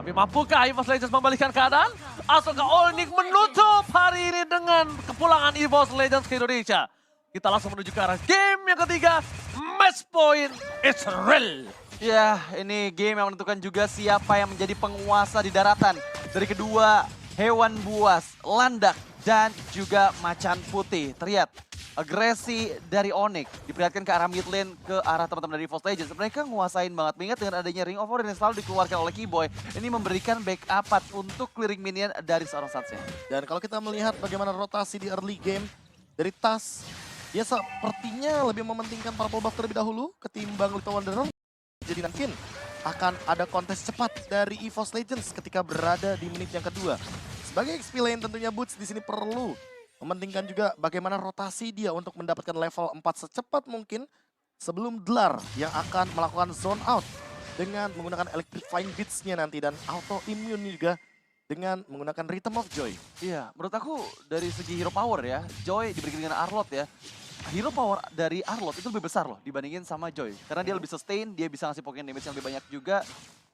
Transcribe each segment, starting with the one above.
Tapi mampukah EVOS Legends membalikkan keadaan? Ataukah Onyx menutup hari ini dengan kepulangan EVOS Legends ke Indonesia? Kita langsung menuju ke arah game yang ketiga. Match point, it's real. Ya, ini game yang menentukan juga siapa yang menjadi penguasa di daratan. Dari kedua hewan buas, landak, dan juga macan putih. Terlihat agresi dari Onyx diperlihatkan ke arah mid lane, ke arah teman-teman dari EVOS Legends. Mereka nguasain banget, mengingat dengan adanya Ring of War yang selalu dikeluarkan oleh Keyboy. Ini memberikan backup untuk clearing minion dari seorang Satsya. Dan kalau kita melihat bagaimana rotasi di early game dari TAS, dia sepertinya lebih mementingkan purple buff terlebih dahulu ketimbang Little Wanderer. Jadi mungkin akan ada kontes cepat dari EVOS Legends ketika berada di menit yang kedua. Sebagai XP lane tentunya Boots di sini perlu mementingkan juga bagaimana rotasi dia untuk mendapatkan level 4 secepat mungkin sebelum Dlar yang akan melakukan zone out dengan menggunakan Electrifying Beats-nya nanti dan auto immune juga dengan menggunakan Rhythm of Joy. Iya, menurut aku dari segi hero power ya, Joy diberikan dengan Arlott ya. Hero power dari Arlott itu lebih besar loh dibandingin sama Joy. Karena dia lebih sustain, dia bisa ngasih poking damage yang lebih banyak juga.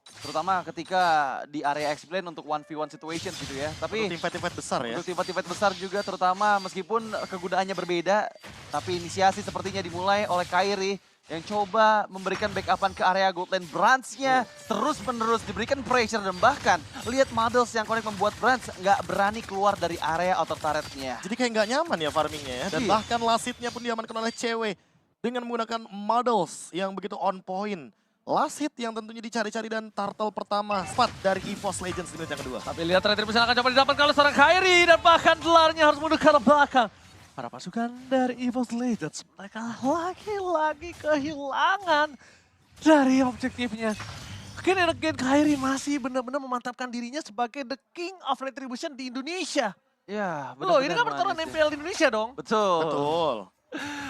Terutama ketika di area explain untuk 1v1 situation gitu ya. Tapi Untuk tim fight besar ya. untuk tim-fight besar juga terutama meskipun kegunaannya berbeda. Tapi inisiasi sepertinya dimulai oleh Kairi yang coba memberikan backupan ke area gold lane. Branch-nya terus-menerus diberikan pressure dan bahkan lihat models yang connect membuat Branch nggak berani keluar dari area outer turret-nya. Jadi kayak nggak nyaman ya farmingnya ya. Dan Iya. bahkan lasitnya pun diamankan oleh cewek dengan menggunakan models yang begitu on point. Last hit yang tentunya dicari-cari dan turtle pertama spot dari EVOS Legends di menit yang kedua. Tapi lihat retribusi akan coba didapatkan oleh seorang Kairi dan bahkan Dlarnya harus mundur ke arah belakang. Para pasukan dari EVOS Legends, mereka lagi-lagi kehilangan dari objektifnya. Again Kairi masih benar-benar memantapkan dirinya sebagai the king of retribution di Indonesia. Ya, Loh, ini benar-benar kan pertarungan manis ya. MPL di Indonesia dong. Betul. Betul.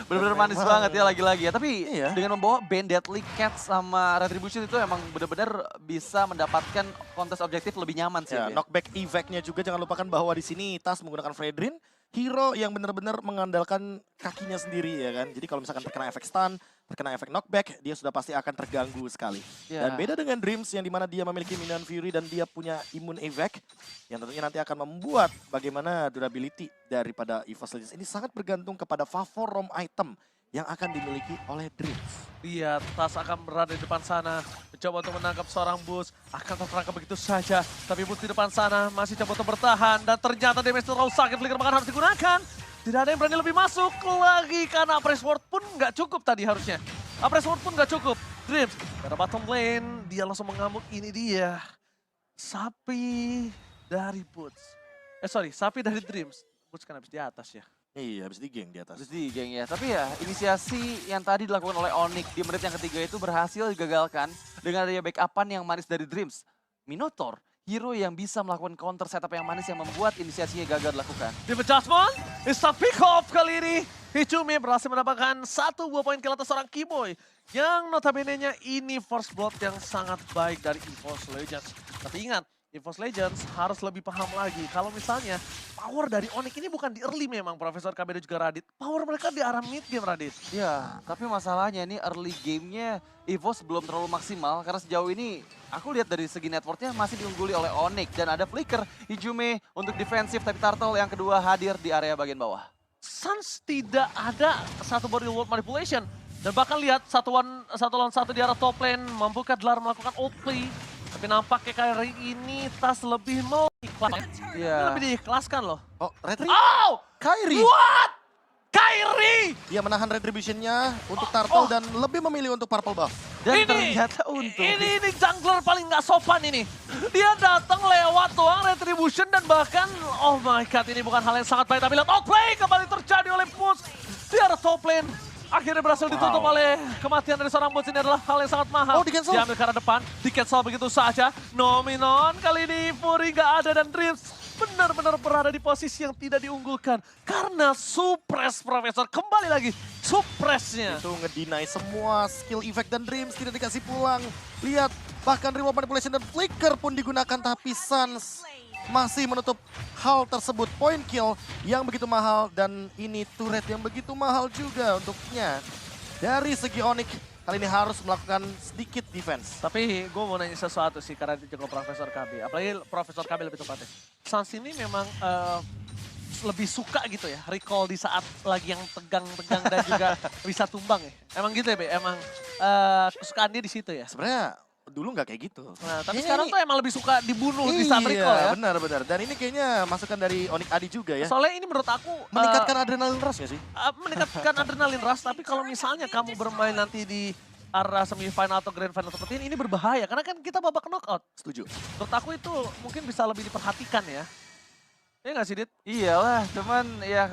Benar-benar manis banget ya lagi-lagi ya. Tapi Iya. dengan membawa band Deadly Cats sama Retribution itu emang benar-benar bisa mendapatkan kontes objektif lebih nyaman sih. Ya, Ya. knockback evac-nya juga jangan lupakan bahwa di sini Tas menggunakan Fredrin, hero yang benar-benar mengandalkan kakinya sendiri ya kan. Jadi kalau misalkan terkena efek stun, terkena efek knockback, dia sudah pasti akan terganggu sekali. Ya. Dan beda dengan Dreams yang dimana dia memiliki Minion Fury dan dia punya immune evac, yang tentunya nanti akan membuat bagaimana durability daripada EVOS Legends ini sangat bergantung kepada favor roam item yang akan dimiliki oleh Dreams. Lihat, Tas akan berada di depan sana. Mencoba untuk menangkap seorang Bus. Akan terperangkap begitu saja. Tapi Bus di depan sana masih coba untuk bertahan. Dan ternyata damage terlalu sakit. Flicker bahkan harus digunakan. Tidak ada yang berani lebih masuk lagi. Karena Press Ward pun nggak cukup tadi harusnya. Press Ward pun nggak cukup. Dreams, karena bottom lane. Dia langsung mengamuk. Ini dia. Sapi dari Boots. Sapi dari Dreams. Boots kan habis di atas ya. Iya, habis digeng di atas. Terus di geng ya. Tapi ya inisiasi yang tadi dilakukan oleh Onyx di menit yang ketiga itu berhasil digagalkan dengan adanya backupan yang manis dari Dreams. Minotaur, hero yang bisa melakukan counter setup yang manis yang membuat inisiasinya gagal dilakukan. Di adjustment, bisa pick off kali ini. Hichumi berhasil mendapatkan 1 buah poin kill atas seorang Keyboy. Yang notabene-nya ini first blood yang sangat baik dari EVOS Legends. Tapi ingat, EVOS Legends harus lebih paham lagi. Kalau misalnya power dari Onyx ini bukan di early memang Profesor KB dan juga Radit. Power mereka di arah mid game Radit. Ya, tapi masalahnya ini early gamenya EVOS belum terlalu maksimal. Karena sejauh ini aku lihat dari segi networknya masih diungguli oleh Onyx. Dan ada Flicker, Hijume untuk defensif tapi Turtle yang kedua hadir di area bagian bawah. Suns tidak ada satu body world manipulation. Dan bahkan lihat satu lawan satu di arah top lane. Mampukah Dlar melakukan ult play. Tapi nampaknya kali ini Tas lebih mau ikhlas. Iya. Lebih diikhlaskan loh. Oh, Retri, Oh! Kairi. What? Kairi! Dia menahan retribution-nya untuk turtle dan lebih memilih untuk purple buff. Dan Ini- ternyata untung. Ini jungler paling nggak sopan ini. Dia datang lewat doang retribution dan bahkan, oh my god, ini bukan hal yang sangat baik. Tapi lihat outplay kembali terjadi oleh Boots di arah top lane. Akhirnya berhasil ditutup oleh kematian dari seorang Boots. Ini adalah hal yang sangat mahal. Oh, di-cancel. Diambil ke arah depan, di-cancel begitu saja. Nominon kali ini Fury nggak ada dan Dreams benar-benar berada di posisi yang tidak diunggulkan. Karena suppress Profesor kembali lagi. Suppressnya. Itu ngedeny semua skill effect dan Dreams tidak dikasih pulang. Lihat, bahkan reward manipulation dan flicker pun digunakan tapi Suns masih menutup hal tersebut. Point kill yang begitu mahal dan ini turret yang begitu mahal juga untuknya. Dari segi Onyx kali ini harus melakukan sedikit defense. Tapi gue mau nanya sesuatu sih karena dijago Profesor KB. Apalagi Profesor KB lebih tepatnya. Suns ini memang lebih suka gitu ya, recall di saat lagi yang tegang-tegang dan juga bisa tumbang ya. Emang gitu ya, Be? Emang kesukaannya di situ ya? Sebenarnya dulu nggak kayak gitu. Nah, tapi Kayaknya sekarang ini- tuh emang lebih suka dibunuh di saat recall ya. benar-benar. Dan ini kayaknya masukan dari Onyx Adi juga ya. Soalnya ini menurut aku Meningkatkan adrenalin rush nggak sih? meningkatkan adrenalin rush, tapi kalau misalnya kamu bermain nanti di arah semifinal atau grand final seperti ini berbahaya. Karena kan kita babak knockout. Setuju. Menurut aku itu mungkin bisa lebih diperhatikan ya. Iya nggak sih, Dit? Iyalah, cuman ya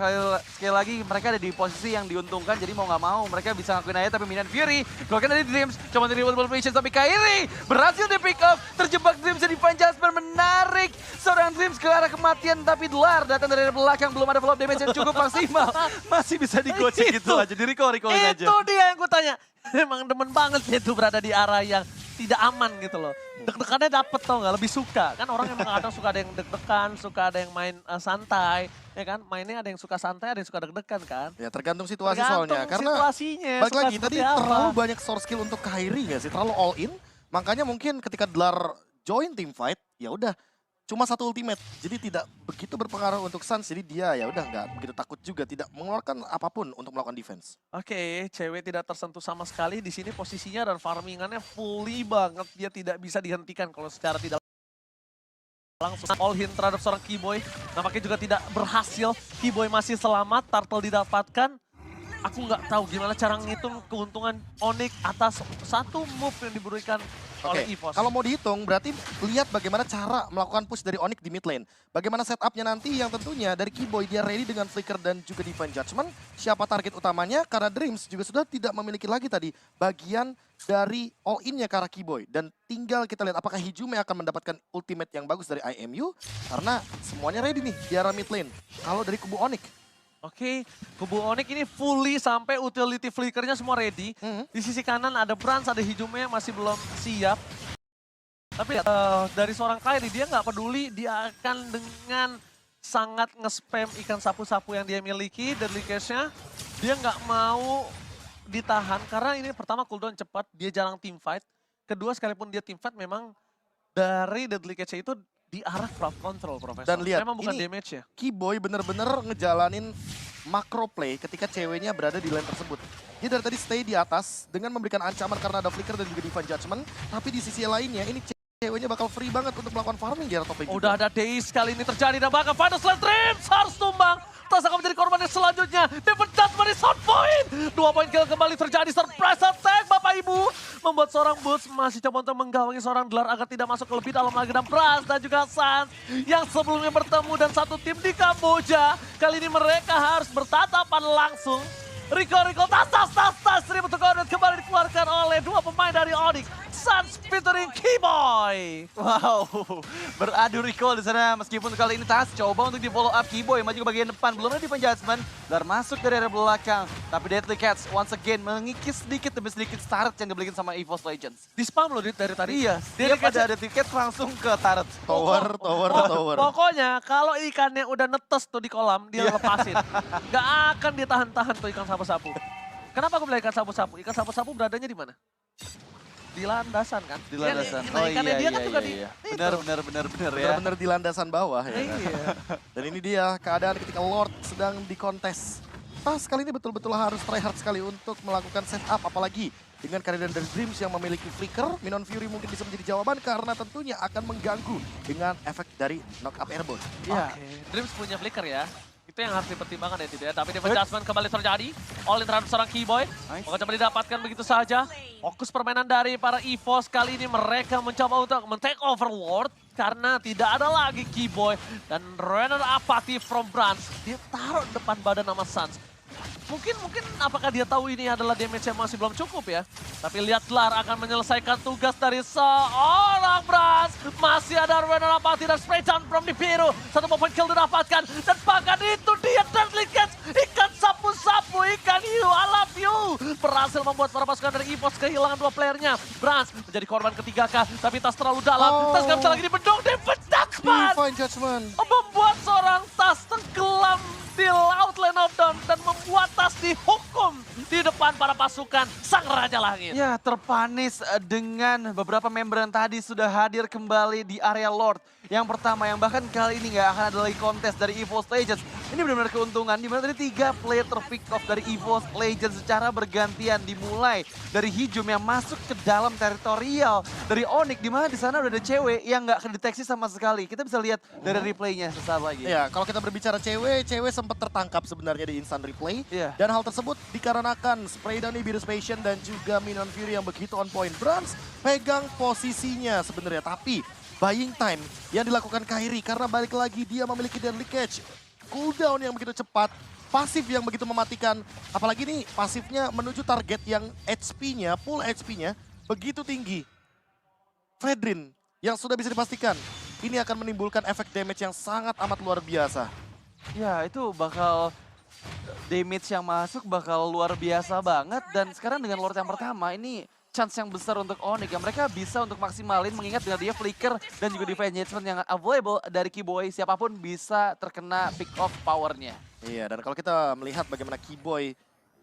sekali lagi mereka ada di posisi yang diuntungkan, jadi mau nggak mau mereka bisa ngakuin aja. Tapi Minion Fury, bahkan dari Dreams, coba dari Double Patience, tapi Kairi berhasil di pick off, terjebak Dreams di Divine Jasper, menarik seorang Dreams ke arah kematian, tapi Dlar datang dari belakang, belum ada follow up damage yang cukup maksimal, masih bisa digocek gitu aja, di recall-recallin aja. Itu dia yang gue tanya. Emang demen banget dia tuh berada di arah yang tidak aman gitu loh. Deg-degannya dapet tau gak, lebih suka. Kan orang emang kadang suka ada yang deg-degan, suka ada yang main santai. Ya kan, mainnya ada yang suka santai, ada yang suka deg-degan kan. Ya tergantung situasi Tergantung soalnya. Karena situasinya. balik suka lagi tadi seperti apa. terlalu banyak source skill untuk Kairi nggak sih? Terlalu all in. Makanya mungkin ketika Dlar join team fight, ya udah cuma satu ultimate. Jadi tidak begitu berpengaruh untuk Suns. Jadi dia ya udah nggak begitu takut juga, tidak mengeluarkan apapun untuk melakukan defense. Oke, cewek tidak tersentuh sama sekali di sini posisinya dan farmingannya fully banget. Dia tidak bisa dihentikan kalau secara tidak langsung all in terhadap seorang Keyboy. Nampaknya juga tidak berhasil. Keyboy masih selamat, Turtle didapatkan. Aku nggak tahu gimana cara ngitung keuntungan Onyx atas satu move yang diberikan oleh Oke, EVOS. kalau mau dihitung berarti lihat bagaimana cara melakukan push dari Onyx di mid lane. Bagaimana setupnya nanti yang tentunya dari Keyboy dia ready dengan Flicker dan juga Divine Judgment. Siapa target utamanya? Karena Dreams juga sudah tidak memiliki lagi tadi bagian dari all in-nya ke arah Keyboy. Dan tinggal kita lihat apakah Hijume akan mendapatkan ultimate yang bagus dari IMU. Karena semuanya ready nih di arah mid lane. Kalau dari kubu Onyx. Oke, kubu Onyx ini fully sampai utility flickernya semua ready. Di sisi kanan ada Brans, ada Hijume yang masih belum siap. Tapi dari seorang Kairi dia nggak peduli, dia akan dengan sangat nge-spam ikan sapu-sapu yang dia miliki, deadly catch-nya. Dia nggak mau ditahan karena ini pertama cooldown cepat, dia jarang team fight. Kedua sekalipun dia team fight memang dari deadly catch-nya itu di arah crowd control, Profesor. Dan lihat, memang bukan ini damage ya. Keyboy bener-bener ngejalanin macro play ketika ceweknya berada di lane tersebut. Dia dari tadi stay di atas dengan memberikan ancaman karena ada flicker dan juga Divine Judgment. Tapi di sisi lainnya ini ceweknya bakal free banget untuk melakukan farming di arah top lane juga. Udah ada Daze kali ini terjadi dan bahkan Final Slam Dreams harus tumbang. Tas akan menjadi korban yang selanjutnya. Dapat Judgment di shot point. 2 poin kill kembali terjadi. Surprise attack Bapak Ibu. Membuat seorang Boots masih coba untuk menggawangi seorang Dlar agar tidak masuk ke lebih dalam lagi. Dan Brans dan juga Suns yang sebelumnya bertemu dan satu tim di Kamboja. Kali ini mereka harus bertatapan langsung. Rico tas Ribut Koordinat kembali dikeluarkan oleh dua pemain dari Onyx. Suns featuring Keyboy. Wow, beradu recall di sana meskipun kali ini Tas coba untuk di follow up Keyboy maju ke bagian depan, belum ada Divine Judgment, Dlar masuk dari area belakang, tapi Deadly Cats once again mengikis sedikit demi sedikit start yang dibelikan sama EVOS Legends. Di spam loh Dit dari tadi. Iya, dia pada Deadly Cats langsung ke turret. Tower. Pokoknya kalau ikannya udah netes tuh di kolam, dia lepasin. Gak akan ditahan-tahan tuh ikan sapu-sapu. Kenapa aku bilang ikan sapu-sapu? Ikan sapu-sapu beradanya di mana? Di landasan kan? Di landasan. Nah, ikannya dia kan juga di... Benar ya. Bener-bener di landasan bawah ya. Iya. Dan ini dia keadaan ketika Lord sedang dikontes. Tas kali ini betul-betul harus try hard sekali untuk melakukan setup. Apalagi dengan kehadiran dari Dreams yang memiliki flicker. Minion Fury mungkin bisa menjadi jawaban karena tentunya akan mengganggu dengan efek dari knock up airborne. Iya. Oke, Dreams punya flicker ya. Itu yang harus dipertimbangkan ya tidak ya. Tapi Divine Judgment kembali terjadi. All in terhadap seorang Keyboy. Nice. Coba didapatkan begitu saja. Fokus permainan dari para EVOS. Kali ini mereka mencoba untuk men-take over Lord. Karena tidak ada lagi Keyboy. Dan Renner Apathy from Brans. Dia taruh depan badan nama Suns. Mungkin apakah dia tahu ini adalah damage yang masih belum cukup ya. Tapi lihat Dlar akan menyelesaikan tugas dari seorang Brans. Masih ada Renner Apathy dan spray down from Nibiru. Satu point kill didapatkan. Dan bahkan itu dia Deadly Catch. Ikan sapu-sapu, ikan hiu, I love you. Berhasil membuat para pasukan dari EVOS kehilangan dua playernya. Brans menjadi korban ketiga kah. Tapi Tas terlalu dalam. Tas gak bisa lagi dibendung. Divine Judgment. Membuat seorang Tas tenggelam di Outland of Dawn dan membuat Tas dihukum di depan depan para pasukan Sang Raja Langit. Ya, terpanis dengan beberapa member yang tadi sudah hadir kembali di area Lord. Yang pertama, yang bahkan kali ini nggak akan ada lagi kontes dari EVOS Legends. Ini benar-benar keuntungan, di mana tadi 3 player terpick off dari EVOS Legends secara bergantian. Dimulai dari Hijum yang masuk ke dalam teritorial dari Onyx, di mana di sana udah ada cewek yang nggak kedeteksi sama sekali. Kita bisa lihat dari replaynya sesaat lagi. Ya, kalau kita berbicara cewek sempat tertangkap sebenarnya di instant replay. Iya. Dan hal tersebut dikarenakan spray dari Virus Passion dan juga Minion Fury yang begitu on point. Brans pegang posisinya sebenarnya, tapi buying time yang dilakukan Kairi karena balik lagi dia memiliki Deadly Catch. Cooldown yang begitu cepat, pasif yang begitu mematikan. Apalagi nih pasifnya menuju target yang HP-nya, full HP-nya begitu tinggi. Fredrin yang sudah bisa dipastikan ini akan menimbulkan efek damage yang sangat amat luar biasa. Ya, itu bakal damage yang masuk bakal luar biasa banget. Dan sekarang dengan Lord yang pertama ini chance yang besar untuk Onyx ya. Mereka bisa untuk maksimalin mengingat dengan dia flicker dan juga defense engagement yang available dari Keyboy. Siapapun bisa terkena pick off powernya. Iya, dan kalau kita melihat bagaimana Keyboy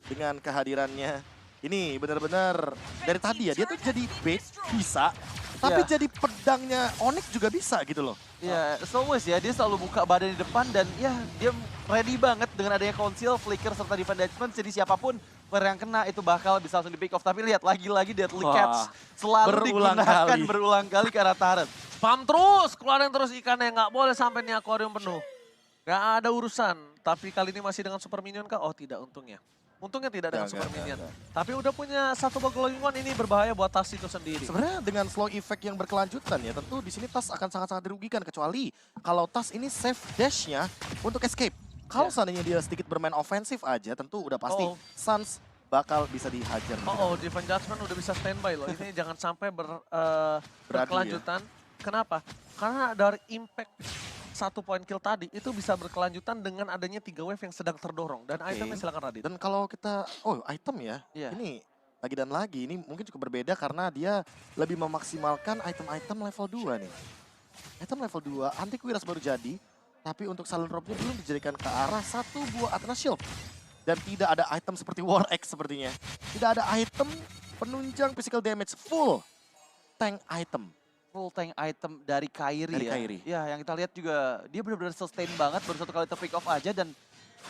dengan kehadirannya, ini benar-benar dari tadi ya, dia tuh jadi bait bisa, tapi jadi pedangnya Onyx juga bisa gitu loh. Ya, as always ya, dia selalu buka badan di depan dan ya dia ready banget dengan adanya conceal, flicker, serta defense engagement. Jadi siapapun player yang kena itu bakal bisa langsung di pick off. Tapi lihat lagi-lagi Deadly Catch selalu digunakan berulang kali ke arah turret. Spam terus, keluarin terus ikannya, nggak boleh sampai nih akuarium penuh. Nggak ada urusan, tapi kali ini masih dengan super minion kah? Oh tidak, untungnya. Untungnya tidak dengan super minion. Tapi udah punya satu glowing one, ini berbahaya buat Tas itu sendiri. Sebenarnya dengan slow effect yang berkelanjutan ya, tentu di sini Tas akan sangat-sangat dirugikan. Kecuali kalau Tas ini save dash-nya untuk escape. Kalau seandainya dia sedikit bermain ofensif aja, tentu udah pasti Suns bakal bisa dihajar. Defense Judgment udah bisa standby loh. Ini jangan sampai Beradu berkelanjutan. Kenapa? Karena dari impact 1 point kill tadi itu bisa berkelanjutan dengan adanya 3 wave yang sedang terdorong. Dan itemnya silakan Radit. Dan kalau kita, item ya, ini lagi dan lagi, ini mungkin cukup berbeda karena dia lebih memaksimalkan item-item level 2 nih. Item level 2, anti kuiras baru jadi, tapi untuk silent rope-nya belum dijadikan ke arah 1 buah Athena Shield. Dan tidak ada item seperti War X sepertinya. Tidak ada item penunjang physical damage, full tank item. Full tank item dari Kairi ya. Ya, yang kita lihat juga dia benar-benar sustain banget, baru 1 kali ter-pick off aja dan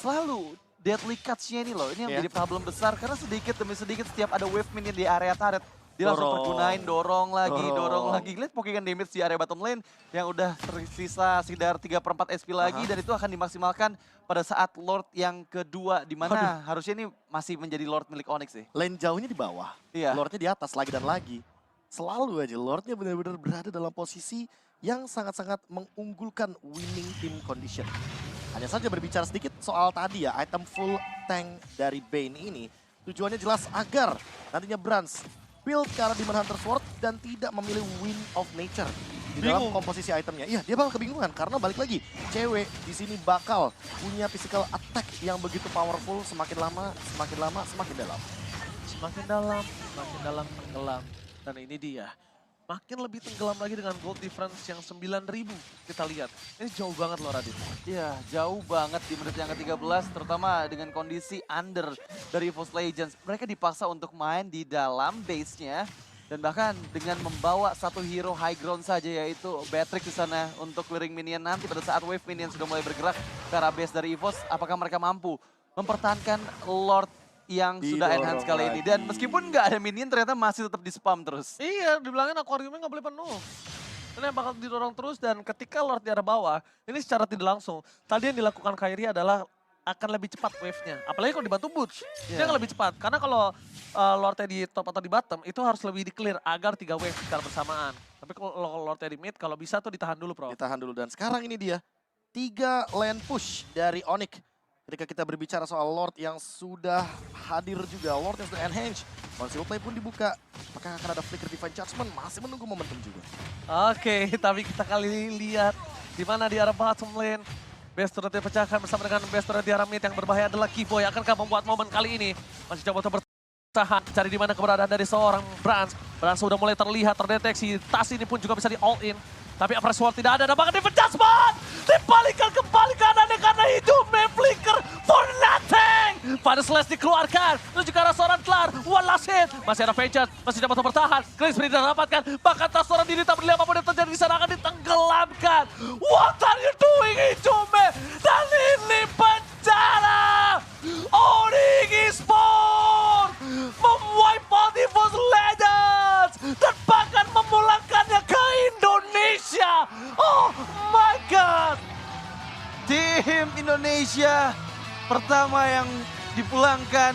selalu deadly cuts-nya ini loh. Ini yang menjadi problem besar karena sedikit demi sedikit setiap ada wave minion di area turret. Dia langsung pergunain, dorong lagi. Lihat pokingan damage di area bottom lane yang udah tersisa sekitar 3/4 SP lagi dan itu akan dimaksimalkan pada saat Lord yang kedua di mana harusnya ini masih menjadi Lord milik Onyx sih. Lane jauhnya di bawah, Lordnya di atas lagi dan lagi. Selalu aja Lordnya benar-benar berada dalam posisi yang sangat-sangat mengunggulkan winning team condition. Hanya saja berbicara sedikit soal tadi ya, item full tank dari Bane ini tujuannya jelas agar nantinya Brans build ke arah Demon Hunter Sword dan tidak memilih Wind of Nature di dalam komposisi itemnya. Iya, dia bakal kebingungan karena balik lagi cewek di sini bakal punya physical attack yang begitu powerful, semakin lama semakin dalam. Semakin dalam tenggelam. Dan ini dia, makin lebih tenggelam lagi dengan gold difference yang 9.000 kita lihat. Ini jauh banget loh Radit. Iya, jauh banget di menit yang ke-13, terutama dengan kondisi under dari EVOS Legends. Mereka dipaksa untuk main di dalam base-nya, dan bahkan dengan membawa satu hero high ground saja, yaitu Beatrix di sana untuk clearing minion nanti pada saat wave minion sudah mulai bergerak ke arah base dari EVOS. Apakah mereka mampu mempertahankan Lord yang sudah enhance kali ini. Dan meskipun nggak ada minion ternyata masih tetap di spam terus. Iya, dibilangin akuariumnya nggak boleh penuh. Ini yang bakal didorong terus dan ketika Lord di arah bawah, ini secara tidak langsung. Tadi yang dilakukan Kairi adalah akan lebih cepat wave-nya. Apalagi kalau dibantu Butch, dia akan lebih cepat. Karena kalau Lordnya di top atau di bottom, itu harus lebih di-clear agar 3 wave secara bersamaan. Tapi kalau Lordnya di mid, kalau bisa tuh ditahan dulu, Bro. Ditahan dulu, dan sekarang ini dia 3 lane push dari Onyx. Ketika kita berbicara soal Lord yang sudah hadir juga, Lord yang sudah enhance, Conceal Play pun dibuka. Apakah akan ada flicker Divine Judgment? Masih menunggu momentum juga. Oke, tapi kita kali lihat di mana di arah bottom lane. Best turret dipecahkan bersama dengan best turret di arah mid yang berbahaya adalah Keyboy. Akankah membuat momen kali ini? Masih coba untuk bertahan, cari di mana keberadaan dari seorang Brans. Brans sudah mulai terlihat, terdeteksi. Tas ini pun juga bisa di all in. Tapi Appress Sword tidak ada bahkan Defense Judgment! Dibalikan kembali kanannya karena hidupnya flicker for nothing! Pada slash dikeluarkan, menuju ke arah seorang kelar. One last hit, masih ada Vengeance, masih dapat bertahan. Clean Spirit didapatkan, bahkan tas seorang diri tak peduli apapun yang terjadi di sana akan ditenggelamkan. What are you doing, Ijume? Dan ini bencana! Onyx Esports memwipe out EVOS Legends dan bahkan memulangkannya ke Indonesia. Oh my god! Tim Indonesia pertama yang dipulangkan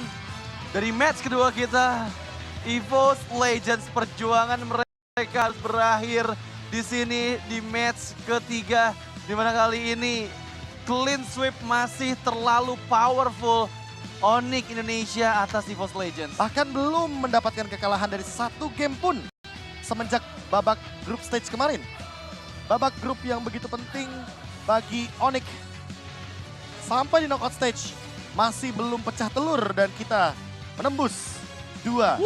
dari match kedua kita. EVOS Legends, perjuangan mereka harus berakhir di sini di match ketiga. Di mana kali ini clean sweep masih terlalu powerful. Onyx Indonesia atas EVOS Legends. Bahkan belum mendapatkan kekalahan dari satu game pun semenjak babak group stage kemarin. Babak grup yang begitu penting bagi Onyx. Sampai di knockout stage masih belum pecah telur dan kita menembus 2